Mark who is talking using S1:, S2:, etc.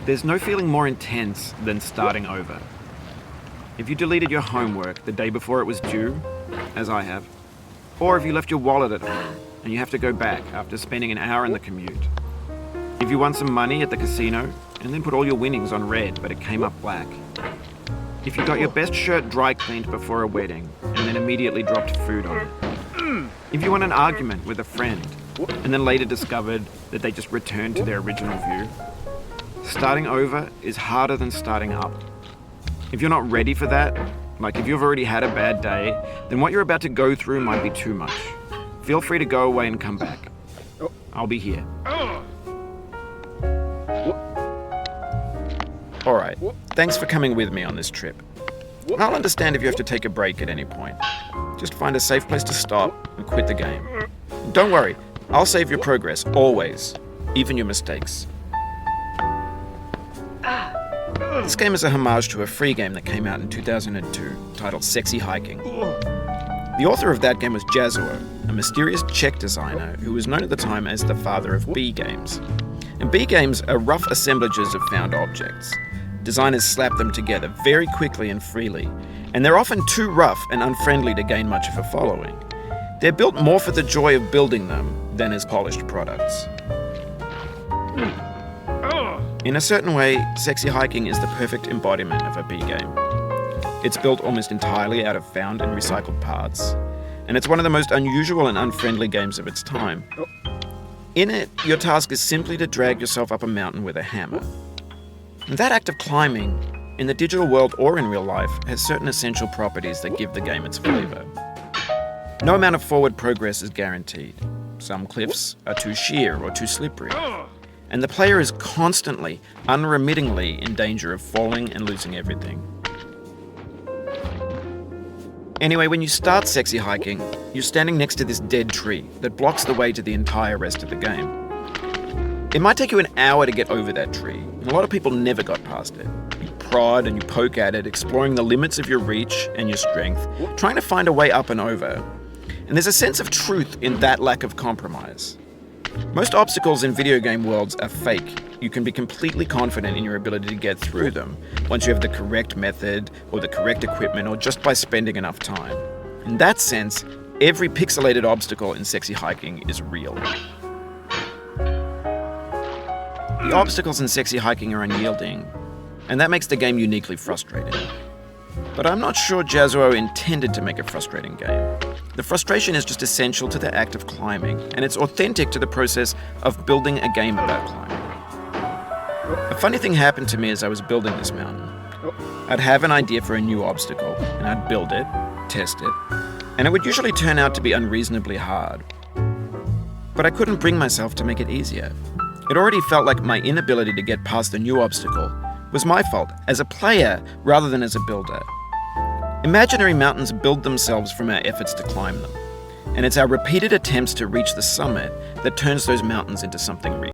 S1: There's no feeling more intense than starting over. If you deleted your homework the day before it was due, as I have, or if you left your wallet at home and you have to go back after spending an hour in the commute. If you won some money at the casino and then put all your winnings on red but it came up black. If you got your best shirt dry cleaned before a wedding and then immediately dropped food on it. If you won an argument with a friend and then later discovered that they just returned to their original view. Starting over is harder than starting up. If you're not ready for that, like if you've already had a bad day, then what you're about to go through might be too much. Feel free to go away and come back. I'll be here. Alright, thanks for coming with me on this trip. I'll understand if you have to take a break at any point. Just find a safe place to stop and quit the game. Don't worry, I'll save your progress, always, even your mistakes. This game is a homage to a free game that came out in 2002, titled Sexy Hiking. The author of that game was Jazuo, a mysterious Czech designer who was known at the time as the father of B games. And B games are rough assemblages of found objects. Designers slap them together very quickly and freely, and they're often too rough and unfriendly to gain much of a following. They're built more for the joy of building them than as polished products. In a certain way, Sexy Hiking is the perfect embodiment of a B game. It's built almost entirely out of found and recycled parts, and it's one of the most unusual and unfriendly games of its time. In it, your task is simply to drag yourself up a mountain with a hammer. And that act of climbing, in the digital world or in real life, has certain essential properties that give the game its flavor. No amount of forward progress is guaranteed. Some cliffs are too sheer or too slippery. And the player is constantly, unremittingly in danger of falling and losing everything. Anyway, when you start Sexy Hiking, you're standing next to this dead tree that blocks the way to the entire rest of the game. It might take you an hour to get over that tree, and a lot of people never got past it. You prod and you poke at it, exploring the limits of your reach and your strength, trying to find a way up and over. And there's a sense of truth in that lack of compromise. Most obstacles in video game worlds are fake. You can be completely confident in your ability to get through them once you have the correct method or the correct equipment or just by spending enough time. In that sense, every pixelated obstacle in Sexy Hiking is real. The obstacles in Sexy Hiking are unyielding, and that makes the game uniquely frustrating. But I'm not sure Jazuo intended to make a frustrating game. The frustration is just essential to the act of climbing, and it's authentic to the process of building a game about climbing. A funny thing happened to me as I was building this mountain. I'd have an idea for a new obstacle, and I'd build it, test it, and it would usually turn out to be unreasonably hard. But I couldn't bring myself to make it easier. It already felt like my inability to get past the new obstacle was my fault as a player rather than as a builder. Imaginary mountains build themselves from our efforts to climb them, and it's our repeated attempts to reach the summit that turns those mountains into something real.